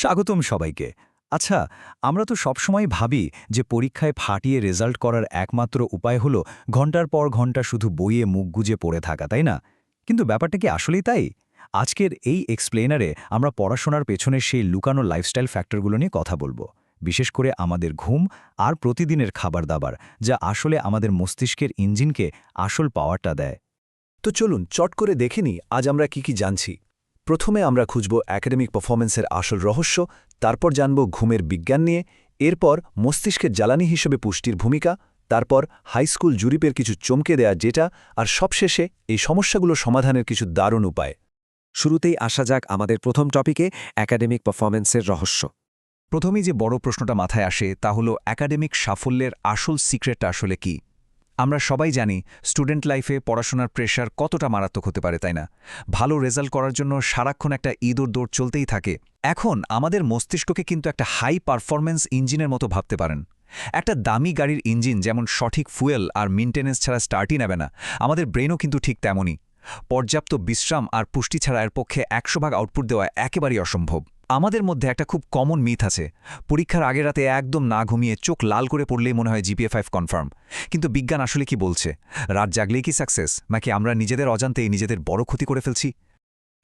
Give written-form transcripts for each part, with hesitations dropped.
স্বাগতম সবাইকে। আচ্ছা, আমরা তো সবসময় ভাবি যে পরীক্ষায় ফাটিয়ে রেজাল্ট করার একমাত্র উপায় হলো ঘন্টার পর ঘন্টা শুধু বইয়ে মুখ গুজে পড়ে থাকা, তাই না? কিন্তু ব্যাপারটা কি আসলেই তাই? আজকের এই এক্সপ্লেনারে আমরা পড়াশোনার পেছনে সেই লুকানো লাইফস্টাইল ফ্যাক্টরগুলো নিয়ে কথা বলবো। বিশেষ করে আমাদের ঘুম আর প্রতিদিনের খাবার-দাবার, যা আসলে আমাদের মস্তিষ্কের ইঞ্জিনকে আসল পাওয়ারটা দেয়। তো চলুন চট করে দেখে নিই আজ আমরা কি জানছি। প্রথমে আমরা খুঁজব একাডেমিক পারফরম্যান্সের আসল রহস্য, তারপর জানব ঘুমের বিজ্ঞান নিয়ে, এরপর মস্তিষ্কের জ্বালানি হিসেবে পুষ্টির ভূমিকা, তারপর হাইস্কুল জরিপের কিছু চমকে দেয়া যেটা, আর সবশেষে এই সমস্যাগুলো সমাধানের কিছু দারুণ উপায়। শুরুতেই আসা যাক আমাদের প্রথম টপিকে, একাডেমিক পারফরম্যান্সের রহস্য। প্রথমেই যে বড় প্রশ্নটা মাথায় আসে তা হলো একাডেমিক সাফল্যের আসল সিক্রেটটা আসলে কি? আমরা সবাই জানি স্টুডেন্ট লাইফে পড়াশোনার প্রেশার কতটা মারাত্মক হতে পারে, তাই না? ভালো রেজাল্ট করার জন্য সারাক্ষণ একটা ইঁদুর দৌড় চলতেই থাকে। এখন আমাদের মস্তিষ্ককে কিন্তু একটা হাই পারফরম্যান্স ইঞ্জিনের মতো ভাবতে পারেন। একটা দামি গাড়ির ইঞ্জিন যেমন সঠিক ফুয়েল আর মেইনটেনেন্স ছাড়া স্টার্টই নেবে না, আমাদের ব্রেনও কিন্তু ঠিক তেমনই। পর্যাপ্ত বিশ্রাম আর পুষ্টি ছাড়া এর পক্ষে ১০০ ভাগ আউটপুট দেওয়া একেবারেই অসম্ভব। আমাদের মধ্যে একটা খুব কমন মিথ আছে, পরীক্ষার আগের রাতে একদম না ঘুমিয়ে চোখ লাল করে পড়লেই মনে হয় জিপিএ 5 কনফার্ম। কিন্তু বিজ্ঞান আসলে কি বলছে? রাত জাগলেই কি সাকসেস, নাকি আমরা নিজেদের অজান্তেই নিজেদের বড় ক্ষতি করে ফেলছি?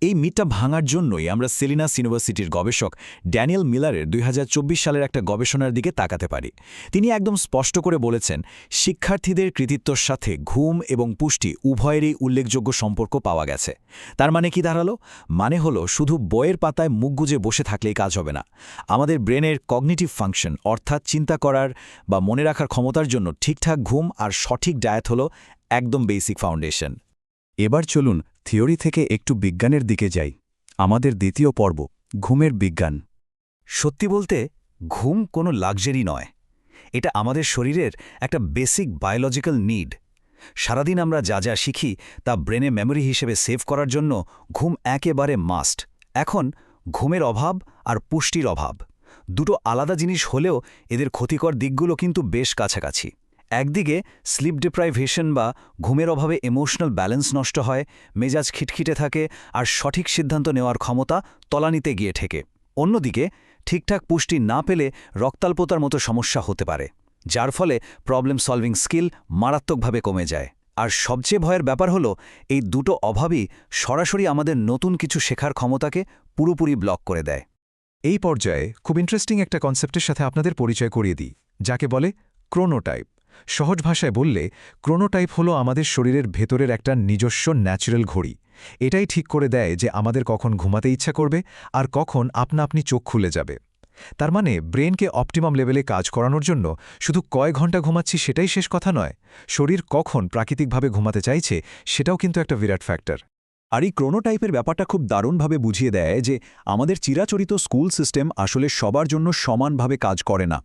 এই মিথটা ভাঙার জন্যই আমরা সেলিনাস ইউনিভার্সিটির গবেষক ড্যানিয়েল মিলারের ২০২৪ সালের একটা গবেষণার দিকে তাকাতে পারি। তিনি একদম স্পষ্ট করে বলেছেন, শিক্ষার্থীদের কৃতিত্বর সাথে ঘুম এবং পুষ্টি উভয়েরই উল্লেখযোগ্য সম্পর্ক পাওয়া গেছে। তার মানে কি দাঁড়ালো? মানে হলো শুধু বইয়ের পাতায় মুখ গুজে বসে থাকলেই কাজ হবে না। আমাদের ব্রেনের কগনিটিভ ফাংশন, অর্থাৎ চিন্তা করার বা মনে রাখার ক্ষমতার জন্য ঠিকঠাক ঘুম আর সঠিক ডায়েট হলো একদম বেসিক ফাউন্ডেশন। এবার চলুন থিওরি থেকে একটু বিজ্ঞানের দিকে যাই। আমাদের দ্বিতীয় পর্ব, ঘুমের বিজ্ঞান। সত্যি বলতে ঘুম কোনো লাক্সারি নয়, এটা আমাদের শরীরের একটা বেসিক বায়োলজিক্যাল নিড। সারাদিন আমরা যা যা শিখি তা ব্রেনে মেমোরি হিসেবে সেভ করার জন্য ঘুম একেবারে মাস্ট। এখন ঘুমের অভাব আর পুষ্টির অভাব দুটো আলাদা জিনিস হলেও এদের ক্ষতিকর দিকগুলো কিন্তু বেশ কাছাকাছি। একদিকে স্লিপ ডিপ্রাইভেশন বা ঘুমের অভাবে ইমোশনাল ব্যালেন্স নষ্ট হয়, মেজাজ খিটখিটে থাকে আর সঠিক সিদ্ধান্ত নেওয়ার ক্ষমতা তলানিতে গিয়ে ঠেকে। অন্যদিকে ঠিকঠাক পুষ্টি না পেলে রক্তাল্পতার মতো সমস্যা হতে পারে, যার ফলে প্রবলেম সলভিং স্কিল মারাত্মকভাবে কমে যায়। আর সবচেয়ে ভয়ের ব্যাপার হলো এই দুটো অভাবই সরাসরি আমাদের নতুন কিছু শেখার ক্ষমতাকে পুরোপুরি ব্লক করে দেয়। এই পর্যায়ে খুব ইন্টারেস্টিং একটা কনসেপ্টের সাথে আপনাদের পরিচয় করিয়ে দিই, যাকে বলে ক্রোনোটাইপ। সহজ ভাষায় বললে ক্রোনোটাইপ হলো আমাদের শরীরের ভেতরের একটা নিজস্ব ন্যাচারাল ঘড়ি। এটাই ঠিক করে দেয় যে আমাদের কখন ঘুমাতে ইচ্ছা করবে আর কখন আপনা আপনি চোখ খুলে যাবে। তার মানে ব্রেনকে অপটিমাম লেভেলে কাজ করানোর জন্য শুধু কয় ঘন্টা ঘুমাচ্ছি সেটাই শেষ কথা নয়, শরীর কখন প্রাকৃতিকভাবে ঘুমাতে চাইছে সেটাও কিন্তু একটা বিরাট ফ্যাক্টর। আর এই ক্রোনোটাইপের ব্যাপারটা খুব দারুণভাবে বুঝিয়ে দেয় যে আমাদের চিরাচরিত স্কুল সিস্টেম আসলে সবার জন্য সমানভাবে কাজ করে না।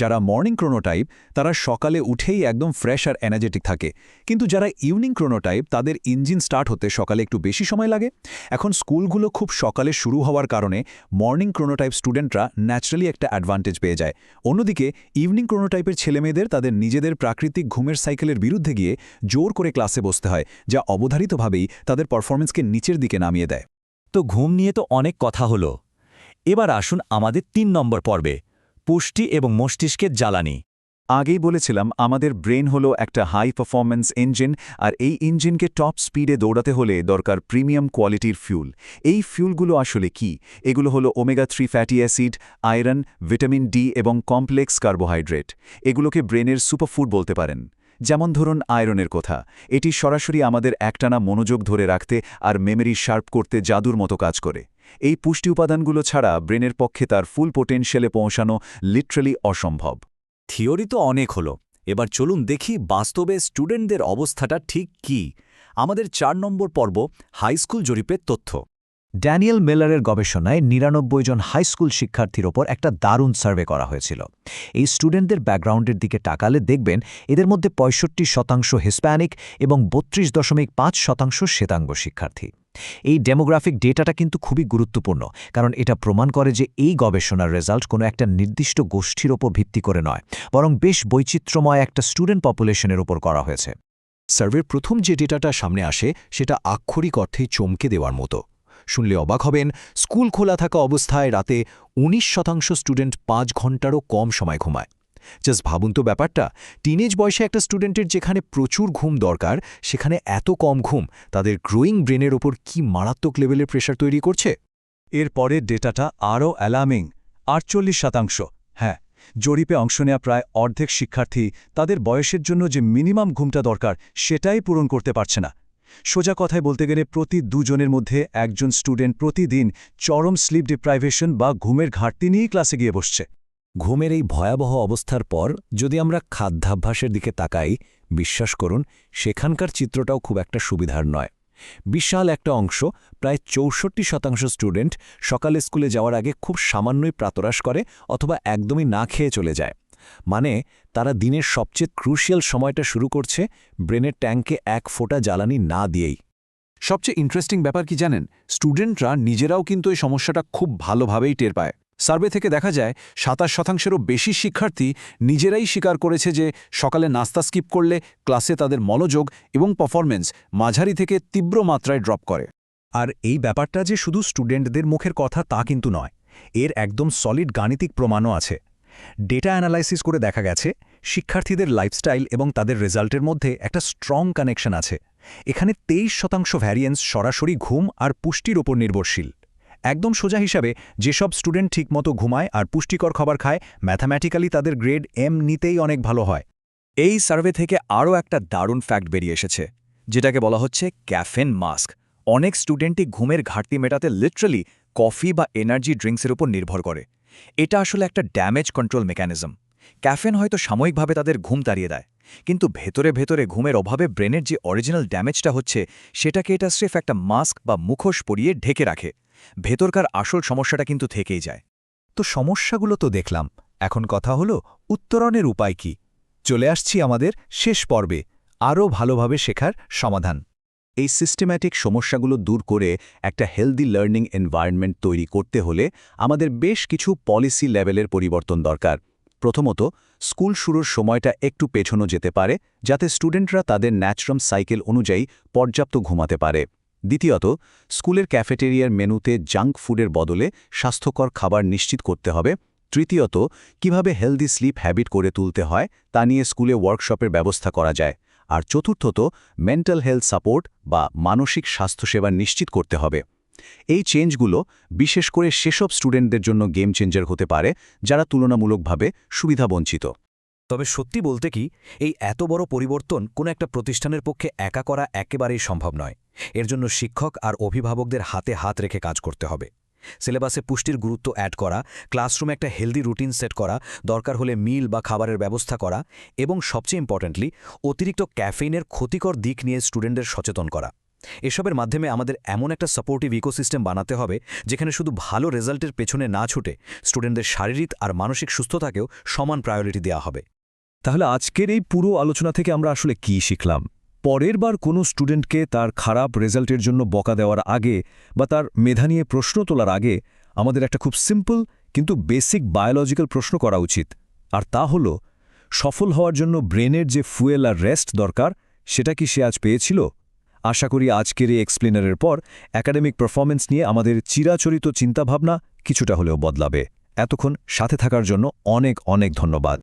যারা মর্নিং ক্রোনোটাইপ তারা সকালে উঠেই একদম ফ্রেশ আর এনার্জেটিক থাকে, কিন্তু যারা ইভিনিং ক্রোনোটাইপ তাদের ইঞ্জিন স্টার্ট হতে সকালে একটু বেশি সময় লাগে। এখন স্কুলগুলো খুব সকালে শুরু হওয়ার কারণে মর্নিং ক্রোনোটাইপ স্টুডেন্টরা ন্যাচারালি একটা অ্যাডভান্টেজ পেয়ে যায়। অন্যদিকে ইভিনিং ক্রোনোটাইপের ছেলেমেয়েদের তাদের নিজেদের প্রাকৃতিক ঘুমের সাইকেলের বিরুদ্ধে গিয়ে জোর করে ক্লাসে বসতে হয়, যা অবধারিতভাবেই তাদের পারফরমেন্সকে নিচের দিকে নামিয়ে দেয়। তো ঘুম নিয়ে তো অনেক কথা হলো, এবার আসুন আমাদের ৩ নম্বর পর্বে, পুষ্টি এবং মস্তিষ্কের জ্বালানি। আগেই বলেছিলাম আমাদের ব্রেন হলো একটা হাই পারফরম্যান্স ইঞ্জিন, আর এই ইঞ্জিনকে টপ স্পিডে দৌড়াতে হলে দরকার প্রিমিয়াম কোয়ালিটির ফিউল। এই ফিউলগুলো আসলে কি? এগুলো হলো omega-3 fatty acid, iron, vitamin D এবং কমপ্লেক্স কার্বোহাইড্রেট। এগুলোকে ব্রেনের সুপারফুড বলতে পারেন। যেমন ধরুন আয়রনের কথা, এটি সরাসরি আমাদের একটানা মনোযোগ ধরে রাখতে আর মেমরি শার্প করতে জাদুর মতো কাজ করে। এই পুষ্টি উপাদানগুলো ছাড়া ব্রেনের পক্ষে তার ফুল পোটেনশিয়ালে পৌঁছানো লিটারালি অসম্ভব। থিওরি তো অনেক হলো, এবার চলুন দেখি বাস্তবে স্টুডেন্টদের অবস্থাটা ঠিক কি। আমাদের ৪ নম্বর পর্ব, হাইস্কুল জরিপের তথ্য। ড্যানিয়েল মিলারের গবেষণায় ৯৯ জন হাইস্কুল শিক্ষার্থীর ওপর একটা দারুণ সার্ভে করা হয়েছিল। এই স্টুডেন্টদের ব্যাকগ্রাউন্ডের দিকে তাকালে দেখবেন এদের মধ্যে ৬৫% হিসপ্যানিক এবং ৩২.৫% শ্বেতাঙ্গ শিক্ষার্থী। এই ডেমোগ্রাফিক ডেটাটা কিন্তু খুবই গুরুত্বপূর্ণ, কারণ এটা প্রমাণ করে যে এই গবেষণার রেজাল্ট কোনো একটা নির্দিষ্ট গোষ্ঠীর ওপর ভিত্তি করে নয়, বরং বেশ বৈচিত্র্যময় একটা স্টুডেন্ট পপুলেশনের ওপর করা হয়েছে। সার্ভের প্রথম যে ডেটাটা সামনে আসে সেটা আক্ষরিক অর্থেই চমকে দেওয়ার মতো। শুনলে অবাক হবেন, স্কুল খোলা থাকা অবস্থায় রাতে 19% স্টুডেন্ট 5 ঘন্টারও কম সময় ঘুমায়। জাস্ট ভাবুন তো ব্যাপারটা, টিনেজ বয়সে একটা স্টুডেন্টের যেখানে প্রচুর ঘুম দরকার, সেখানে এত কম ঘুম তাদের গ্রোয়িং ব্রেনের ওপর কি মারাত্মক লেভেলের প্রেশার তৈরি করছে। এর পরের ডেটাটা আরও অ্যালার্মিং, 48%। হ্যাঁ, জরিপে অংশ নেওয়া প্রায় অর্ধেক শিক্ষার্থী তাদের বয়সের জন্য যে মিনিমাম ঘুমটা দরকার সেটাই পূরণ করতে পারছে না। সোজা কথায় বলতে গেলে প্রতি 2 জনের মধ্যে একজন স্টুডেন্ট প্রতিদিন চরম স্লিপ ডিপ্রাইভেশন বা ঘুমের ঘাটতি নিয়েই ক্লাসে গিয়ে বসছে। ঘুমের এই ভয়াবহ অবস্থার পর যদি আমরা খাদ্যাভ্যাসের দিকে তাকাই, বিশ্বাস করুন সেখানকার চিত্রটাও খুব একটা সুবিধার নয়। বিশাল একটা অংশ, প্রায় 64% স্টুডেন্ট সকালে স্কুলে যাওয়ার আগে খুব সামান্যই প্রাতরাশ করে অথবা একদমই না খেয়ে চলে যায়। মানে তারা দিনের সবচেয়ে ক্রুশিয়াল সময়টা শুরু করছে ব্রেনের ট্যাঙ্কে 1 ফোঁটা জ্বালানি না দিয়েই। সবচেয়ে ইন্টারেস্টিং ব্যাপার কি জানেন, স্টুডেন্টরা নিজেরাও কিন্তু এই সমস্যাটা খুব ভালোভাবেই টের পায়। সার্ভে থেকে দেখা যায় 27%-এরও বেশি শিক্ষার্থী নিজেরাই স্বীকার করেছে যে সকালে নাস্তা স্কিপ করলে ক্লাসে তাদের মনোযোগ এবং পারফরমেন্স মাঝারি থেকে তীব্র মাত্রায় ড্রপ করে। আর এই ব্যাপারটা যে শুধু স্টুডেন্টদের মুখের কথা তা কিন্তু নয়, এর একদম সলিড গাণিতিক প্রমাণও আছে। ডেটা অ্যানালাইসিস করে দেখা গেছে শিক্ষার্থীদের লাইফস্টাইল এবং তাদের রেজাল্টের মধ্যে একটা স্ট্রং কানেকশন আছে। এখানে 23% ভ্যারিয়েন্স সরাসরি ঘুম আর পুষ্টির ওপর নির্ভরশীল। একদম সোজা হিসাবে যেসব স্টুডেন্ট ঠিকমতো ঘুমায় আর পুষ্টিকর খাবার খায়, ম্যাথামেটিক্যালি তাদের গ্রেড এম নিতেই অনেক ভালো হয়। এই সার্ভে থেকে আরও একটা দারুণ ফ্যাক্ট বেরিয়ে এসেছে, যেটাকে বলা হচ্ছে ক্যাফেন মাস্ক। অনেক স্টুডেন্টই ঘুমের ঘাটতি মেটাতে লিটারালি কফি বা এনার্জি ড্রিঙ্কসের উপর নির্ভর করে। এটা আসলে একটা ড্যামেজ কন্ট্রোল মেকানিজম। ক্যাফেন হয়তো সাময়িকভাবে তাদের ঘুম তাড়িয়ে দেয়, কিন্তু ভেতরে ভেতরে ঘুমের অভাবে ব্রেনের যে অরিজিনাল ড্যামেজটা হচ্ছে সেটাকে এটা স্রেফ একটা মাস্ক বা মুখোশ পরিয়ে ঢেকে রাখে। ভেতরকার আসল সমস্যাটা কিন্তু থেকেই যায়। তো সমস্যাগুলো তো দেখলাম, এখন কথা হলো উত্তরণের উপায় কি। চলে আসছি আমাদের শেষ পর্বে, আরও ভালোভাবে শেখার সমাধান। এই সিস্টেম্যাটিক সমস্যাগুলো দূর করে একটা হেলদি লার্নিং এনভায়রনমেন্ট তৈরি করতে হলে আমাদের বেশ কিছু পলিসি লেভেলের পরিবর্তন দরকার। প্রথমত, স্কুল শুরুর সময়টা একটু পেছনো যেতে পারে, যাতে স্টুডেন্টরা তাদের ন্যাচারাল সাইকেল অনুযায়ী পর্যাপ্ত ঘুমাতে পারে। দ্বিতীয়ত, স্কুলের ক্যাফেটেরিয়ার মেনুতে জাঙ্ক ফুডের বদলে স্বাস্থ্যকর খাবার নিশ্চিত করতে হবে। তৃতীয়ত, কিভাবে হেলদি স্লিপ হ্যাবিট করে তুলতে হয় তা নিয়ে স্কুলে ওয়ার্কশপের ব্যবস্থা করা যায়। আর চতুর্থত, মেন্টাল হেলথ সাপোর্ট বা মানসিক স্বাস্থ্যসেবা নিশ্চিত করতে হবে। এই চেঞ্জগুলো বিশেষ করে সেসব স্টুডেন্টদের জন্য গেম চেঞ্জার হতে পারে যারা তুলনামূলকভাবে সুবিধাবঞ্চিত। তবে সত্যি বলতে কি, এই এত বড় পরিবর্তন কোনো একটা প্রতিষ্ঠানের পক্ষে একা করা একেবারেই সম্ভব নয়। এর জন্য শিক্ষক আর অভিভাবকদের হাতে হাত রেখে কাজ করতে হবে। সিলেবাসে পুষ্টির গুরুত্ব অ্যাড করা, ক্লাসরুমে একটা হেলদি রুটিন সেট করা, দরকার হলে মিল বা খাবারের ব্যবস্থা করা, এবং সবচেয়ে ইম্পর্ট্যান্টলি অতিরিক্ত ক্যাফেইনের ক্ষতিকর দিক নিয়ে স্টুডেন্টদের সচেতন করা। এসবের মাধ্যমে আমাদের এমন একটা সাপোর্টিভ ইকোসিস্টেম বানাতে হবে যেখানে শুধু ভালো রেজাল্টের পেছনে না ছুটে স্টুডেন্টদের শারীরিক আর মানসিক সুস্থতাকেও সমান প্রায়োরিটি দেওয়া হবে। তাহলে আজকের এই পুরো আলোচনা থেকে আমরা আসলে কি শিখলাম? পরের বার কোনো স্টুডেন্টকে তার খারাপ রেজাল্টের জন্য বকা দেওয়ার আগে বা তার মেধা নিয়ে প্রশ্ন তোলার আগে আমাদের একটা খুব সিম্পল কিন্তু বেসিক বায়োলজিক্যাল প্রশ্ন করা উচিত। আর তা হলো, সফল হওয়ার জন্য ব্রেনের যে ফুয়েল আর রেস্ট দরকার সেটা কি সে আজ পেয়েছিল? আশা করি আজকের এই এক্সপ্লেনারের পর একাডেমিক পারফরমেন্স নিয়ে আমাদের চিরাচরিত চিন্তাভাবনা কিছুটা হলেও বদলাবে। এতক্ষণ সাথে থাকার জন্য অনেক অনেক ধন্যবাদ।